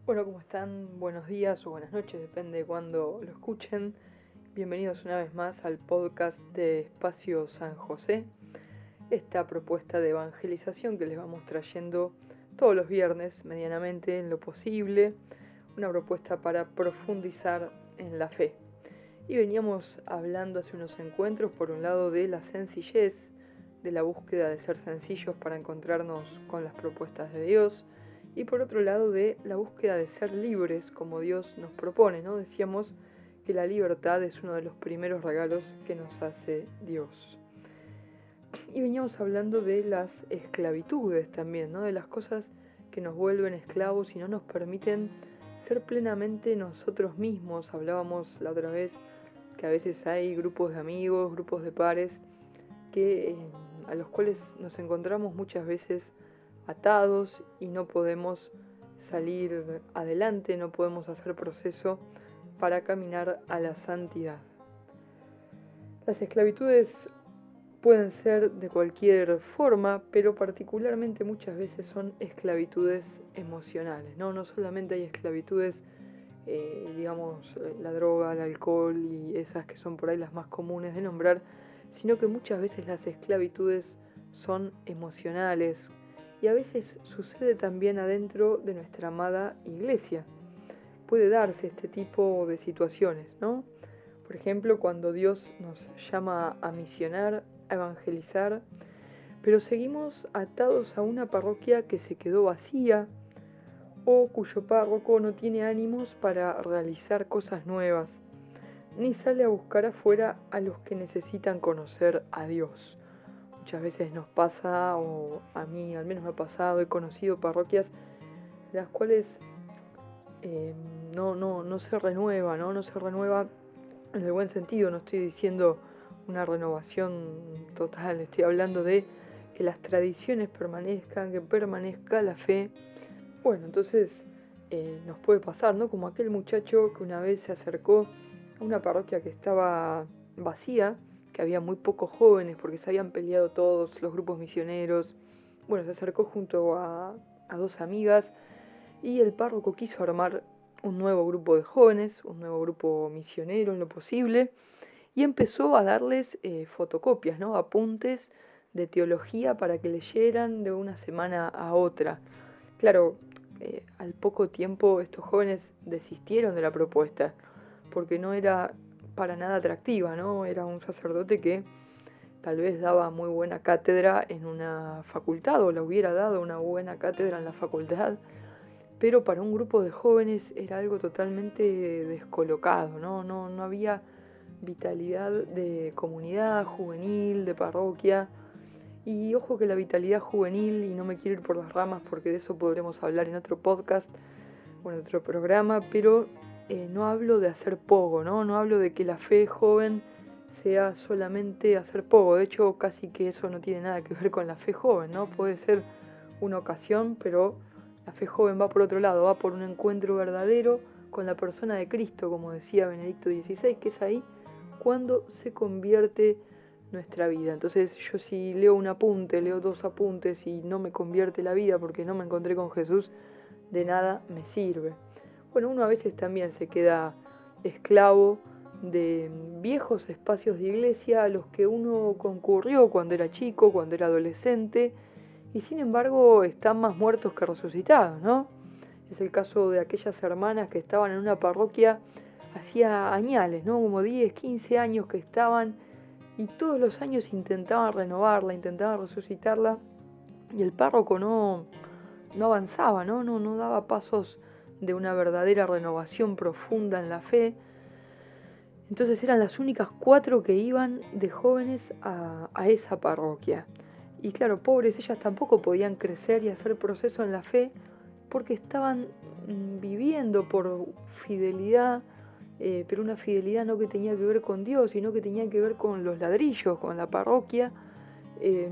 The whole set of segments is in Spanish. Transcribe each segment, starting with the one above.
Bueno, ¿cómo están? Buenos días o buenas noches, depende de cuándo lo escuchen. Bienvenidos una vez más al podcast de Espacio San José, esta propuesta de evangelización que les vamos trayendo todos los viernes, medianamente en lo posible, una propuesta para profundizar en la fe. Y veníamos hablando hace unos encuentros, por un lado, de la sencillez, de la búsqueda de ser sencillos para encontrarnos con las propuestas de Dios, y por otro lado de la búsqueda de ser libres como Dios nos propone, ¿no? Decíamos que la libertad es uno de los primeros regalos que nos hace Dios. Y veníamos hablando de las esclavitudes también, ¿no? De las cosas que nos vuelven esclavos y no nos permiten ser plenamente nosotros mismos. Hablábamos la otra vez que a veces hay grupos de amigos, grupos de pares, a los cuales nos encontramos muchas veces atados y no podemos salir adelante, no podemos hacer proceso para caminar a la santidad. Las esclavitudes pueden ser de cualquier forma, pero particularmente muchas veces son esclavitudes emocionales, ¿no? No solamente hay esclavitudes, la droga, el alcohol y esas que son por ahí las más comunes de nombrar, sino que muchas veces las esclavitudes son emocionales y a veces sucede también adentro de nuestra amada iglesia. Puede darse este tipo de situaciones, ¿no? Por ejemplo, cuando Dios nos llama a misionar, a evangelizar, pero seguimos atados a una parroquia que se quedó vacía o cuyo párroco no tiene ánimos para realizar cosas nuevas, ni sale a buscar afuera a los que necesitan conocer a Dios. Muchas veces nos pasa, o a mí al menos me ha pasado, he conocido parroquias las cuales no se renueva, ¿no? No se renueva en el buen sentido, no estoy diciendo una renovación total, estoy hablando de que las tradiciones permanezcan, que permanezca la fe. Bueno, entonces nos puede pasar, ¿no? Como aquel muchacho que una vez se acercó a una parroquia que estaba vacía, que había muy pocos jóvenes porque se habían peleado todos los grupos misioneros. Bueno, se acercó junto a dos amigas y el párroco quiso armar un nuevo grupo de jóvenes, un nuevo grupo misionero en lo posible, y empezó a darles fotocopias, ¿no? Apuntes de teología para que leyeran de una semana a otra. Claro, al poco tiempo estos jóvenes desistieron de la propuesta, porque no era para nada atractiva, ¿no? Era un sacerdote que tal vez daba muy buena cátedra en una facultad, o le hubiera dado una buena cátedra en la facultad, pero para un grupo de jóvenes era algo totalmente descolocado, ¿no? No había vitalidad de comunidad juvenil, de parroquia. Y ojo que la vitalidad juvenil, y no me quiero ir por las ramas porque de eso podremos hablar en otro podcast o en otro programa, pero no hablo de hacer poco, ¿no? No hablo de que la fe joven sea solamente hacer poco. De hecho, casi que eso no tiene nada que ver con la fe joven, ¿no? Puede ser una ocasión, pero la fe joven va por otro lado, va por un encuentro verdadero con la persona de Cristo, como decía Benedicto XVI, que es ahí cuando se convierte nuestra vida. Entonces yo si leo un apunte, leo dos apuntes y no me convierte la vida porque no me encontré con Jesús, de nada me sirve. Bueno, uno a veces también se queda esclavo de viejos espacios de iglesia a los que uno concurrió cuando era chico, cuando era adolescente, y sin embargo están más muertos que resucitados, ¿no? Es el caso de aquellas hermanas que estaban en una parroquia hacía añales, ¿no? Como 10, 15 años que estaban y todos los años intentaban renovarla, intentaban resucitarla y el párroco no avanzaba, no daba pasos de una verdadera renovación profunda en la fe. Entonces eran las únicas 4 que iban de jóvenes a esa parroquia. Y claro, pobres, ellas tampoco podían crecer y hacer proceso en la fe porque estaban viviendo por fidelidad, pero una fidelidad no que tenía que ver con Dios, sino que tenía que ver con los ladrillos, con la parroquia, eh,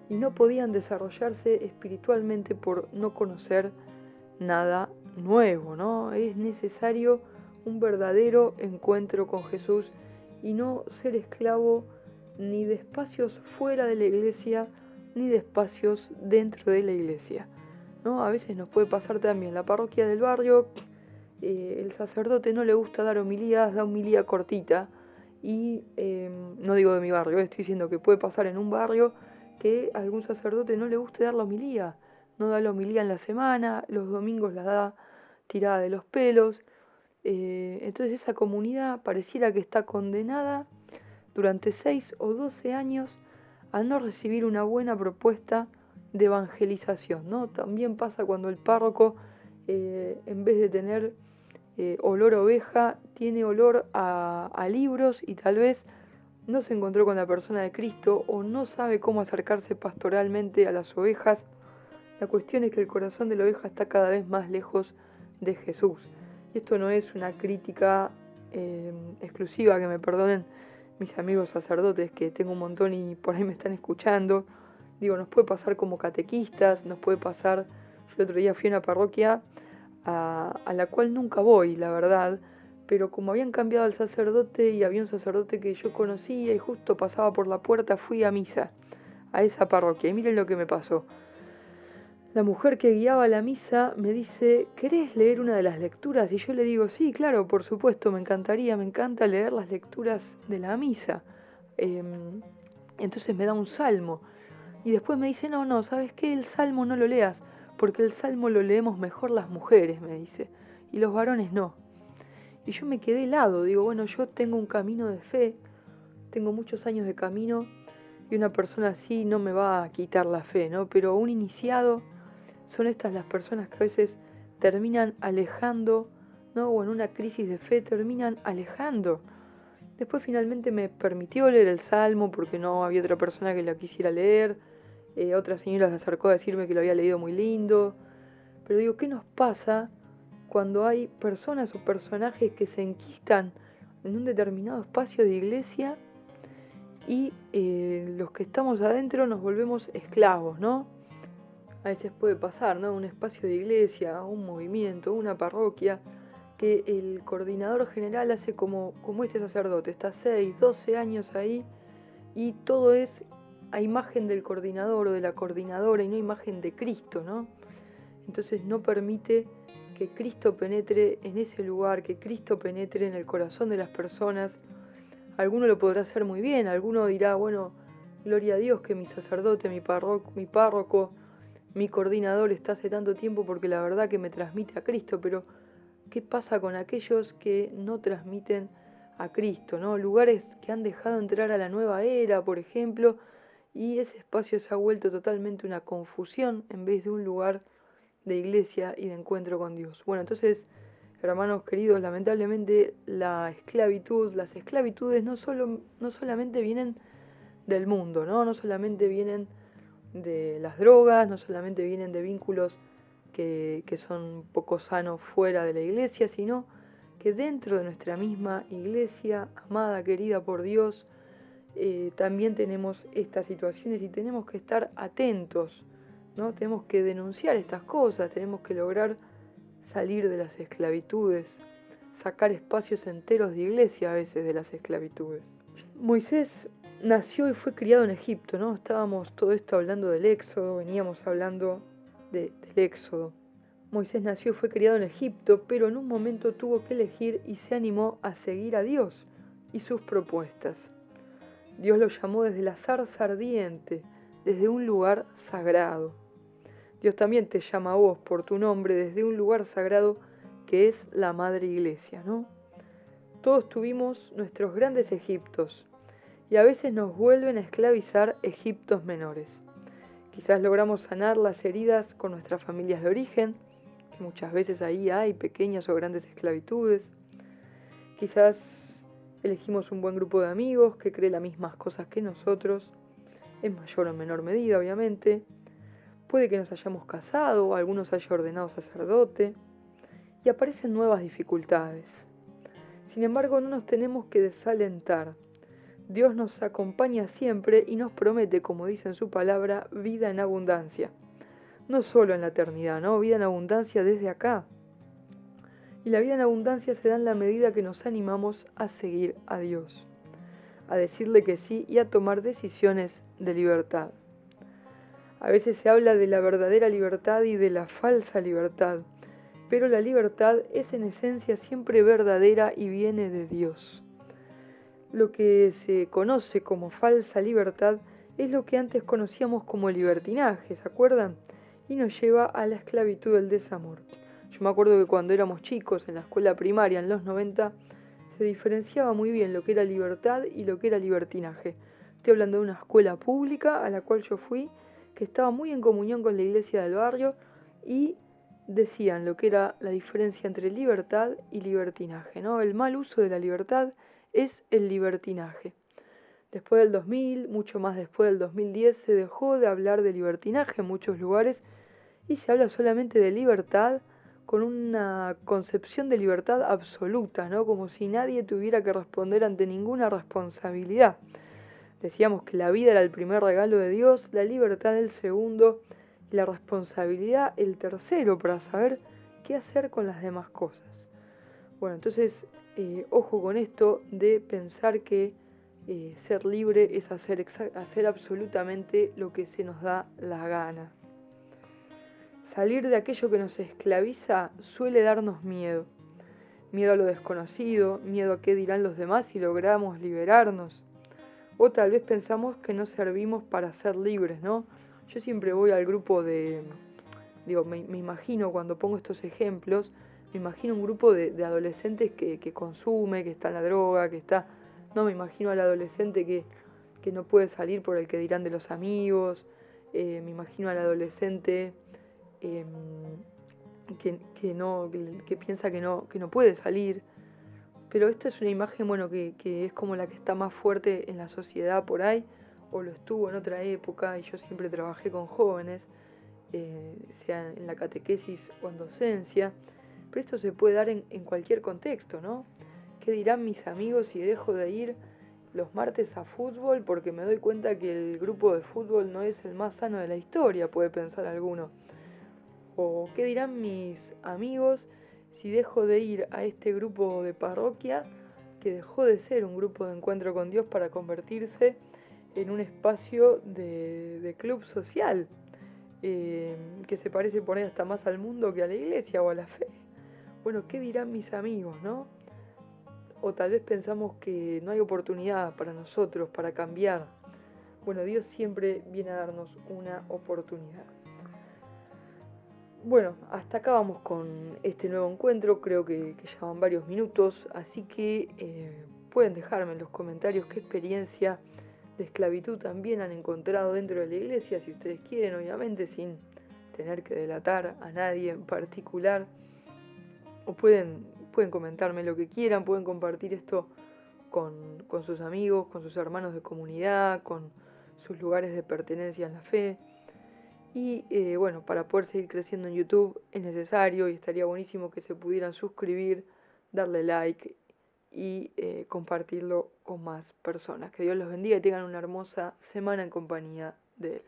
y no podían desarrollarse espiritualmente por no conocer nada nuevo, ¿no? Es necesario un verdadero encuentro con Jesús y no ser esclavo ni de espacios fuera de la iglesia, ni de espacios dentro de la iglesia. ¿no? A veces nos puede pasar también en la parroquia del barrio, el sacerdote no le gusta dar homilías, da homilía cortita, y no digo de mi barrio, estoy diciendo que puede pasar en un barrio que a algún sacerdote no le guste dar la homilía, no da la homilía en la semana, los domingos la da tirada de los pelos. Entonces esa comunidad pareciera que está condenada durante 6 o 12 años a no recibir una buena propuesta de evangelización, ¿no? También pasa cuando el párroco, en vez de tener olor a oveja, tiene olor a libros, y tal vez no se encontró con la persona de Cristo o no sabe cómo acercarse pastoralmente a las ovejas. La cuestión es que el corazón de la oveja está cada vez más lejos de Jesús. Y esto no es una crítica exclusiva, que me perdonen mis amigos sacerdotes, que tengo un montón y por ahí me están escuchando. Digo, nos puede pasar como catequistas, nos puede pasar. Yo el otro día fui a una parroquia a la cual nunca voy, la verdad, pero como habían cambiado al sacerdote y había un sacerdote que yo conocía y justo pasaba por la puerta, fui a misa a esa parroquia y miren lo que me pasó. La mujer que guiaba la misa me dice, ¿querés leer una de las lecturas? Y yo le digo, sí, claro, por supuesto, me encantaría, me encanta leer las lecturas de la misa. Entonces me da un salmo. Y después me dice, no, ¿sabes qué? El salmo no lo leas, porque el salmo lo leemos mejor las mujeres, me dice, y los varones no. Y yo me quedé helado, digo, bueno, yo tengo un camino de fe, tengo muchos años de camino, y una persona así no me va a quitar la fe, ¿no? Pero un iniciado, son estas las personas que a veces terminan alejando, ¿no? O en una crisis de fe terminan alejando. Después finalmente me permitió leer el salmo porque no había otra persona que la quisiera leer. Otra señora se acercó a decirme que lo había leído muy lindo. Pero digo, ¿qué nos pasa cuando hay personas o personajes que se enquistan en un determinado espacio de iglesia y los que estamos adentro nos volvemos esclavos, ¿no? A veces puede pasar, ¿no? Un espacio de iglesia, un movimiento, una parroquia, que el coordinador general hace como este sacerdote, está 6, 12 años ahí y todo es a imagen del coordinador o de la coordinadora y no imagen de Cristo, ¿no? Entonces no permite que Cristo penetre en ese lugar, que Cristo penetre en el corazón de las personas. Alguno lo podrá hacer muy bien, alguno dirá, bueno, gloria a Dios que mi sacerdote, mi párroco, mi coordinador está hace tanto tiempo porque la verdad que me transmite a Cristo, pero ¿qué pasa con aquellos que no transmiten a Cristo, ¿no? Lugares que han dejado entrar a la nueva era, por ejemplo, y ese espacio se ha vuelto totalmente una confusión en vez de un lugar de iglesia y de encuentro con Dios. Bueno, entonces, hermanos queridos, lamentablemente las esclavitudes no solamente vienen del mundo, ¿no? No solamente vienen de las drogas, no solamente vienen de vínculos que son poco sanos fuera de la iglesia, sino que dentro de nuestra misma iglesia, amada, querida por Dios, también tenemos estas situaciones y tenemos que estar atentos, ¿no? Tenemos que denunciar estas cosas, tenemos que lograr salir de las esclavitudes, sacar espacios enteros de iglesia a veces de las esclavitudes. Moisés nació y fue criado en Egipto, ¿no? Estábamos todo esto hablando del Éxodo, veníamos hablando del Éxodo. Moisés nació y fue criado en Egipto, pero en un momento tuvo que elegir y se animó a seguir a Dios y sus propuestas. Dios lo llamó desde la zarza ardiente, desde un lugar sagrado. Dios también te llama a vos por tu nombre desde un lugar sagrado que es la Madre Iglesia, ¿no? Todos tuvimos nuestros grandes Egiptos y a veces nos vuelven a esclavizar Egiptos menores. Quizás logramos sanar las heridas con nuestras familias de origen, que muchas veces ahí hay pequeñas o grandes esclavitudes. Quizás elegimos un buen grupo de amigos que cree las mismas cosas que nosotros, en mayor o menor medida, obviamente. Puede que nos hayamos casado o algunos haya ordenado sacerdote y aparecen nuevas dificultades. Sin embargo, no nos tenemos que desalentar. Dios nos acompaña siempre y nos promete, como dice en su palabra, vida en abundancia. No solo en la eternidad, ¿no? Vida en abundancia desde acá. Y la vida en abundancia se da en la medida que nos animamos a seguir a Dios, a decirle que sí y a tomar decisiones de libertad. A veces se habla de la verdadera libertad y de la falsa libertad, pero la libertad es en esencia siempre verdadera y viene de Dios. Lo que se conoce como falsa libertad es lo que antes conocíamos como libertinaje, ¿se acuerdan? Y nos lleva a la esclavitud del desamor. Yo me acuerdo que cuando éramos chicos en la escuela primaria en los 90 se diferenciaba muy bien lo que era libertad y lo que era libertinaje. Estoy hablando de una escuela pública a la cual yo fui, que estaba muy en comunión con la iglesia del barrio y decían lo que era la diferencia entre libertad y libertinaje, ¿no? El mal uso de la libertad es el libertinaje. Después del 2000, mucho más después del 2010, se dejó de hablar de libertinaje en muchos lugares y se habla solamente de libertad con una concepción de libertad absoluta, ¿no? Como si nadie tuviera que responder ante ninguna responsabilidad. Decíamos que la vida era el primer regalo de Dios, la libertad el segundo y la responsabilidad el tercero para saber qué hacer con las demás cosas. Bueno, entonces, ojo con esto de pensar que ser libre es hacer absolutamente lo que se nos da la gana. Salir de aquello que nos esclaviza suele darnos miedo. Miedo a lo desconocido, miedo a qué dirán los demás si logramos liberarnos. O tal vez pensamos que no servimos para ser libres, ¿no? Yo siempre voy al grupo me imagino cuando pongo estos ejemplos, me imagino un grupo de adolescentes que consume, que está en la droga, no me imagino al adolescente que no puede salir por el que dirán de los amigos, me imagino al adolescente eh, que piensa que no puede salir. Pero esta es una imagen, bueno, que es como la que está más fuerte en la sociedad por ahí, o lo estuvo en otra época, y yo siempre trabajé con jóvenes, sea en la catequesis o en docencia, pero esto se puede dar en cualquier contexto, ¿no? ¿Qué dirán mis amigos si dejo de ir los martes a fútbol porque me doy cuenta que el grupo de fútbol no es el más sano de la historia? Puede pensar alguno. ¿O qué dirán mis amigos si dejo de ir a este grupo de parroquia que dejó de ser un grupo de encuentro con Dios para convertirse en un espacio de club social, que se parece por ahí hasta más al mundo que a la iglesia o a la fe? Bueno, ¿qué dirán mis amigos, no? O tal vez pensamos que no hay oportunidad para nosotros, para cambiar. Bueno, Dios siempre viene a darnos una oportunidad. Bueno, hasta acá vamos con este nuevo encuentro, creo que ya van varios minutos, así que pueden dejarme en los comentarios qué experiencia de esclavitud también han encontrado dentro de la iglesia, si ustedes quieren, obviamente, sin tener que delatar a nadie en particular, o pueden comentarme lo que quieran, pueden compartir esto con sus amigos, con sus hermanos de comunidad, con sus lugares de pertenencia en la fe. Y bueno, para poder seguir creciendo en YouTube es necesario y estaría buenísimo que se pudieran suscribir, darle like y compartirlo con más personas. Que Dios los bendiga y tengan una hermosa semana en compañía de Él.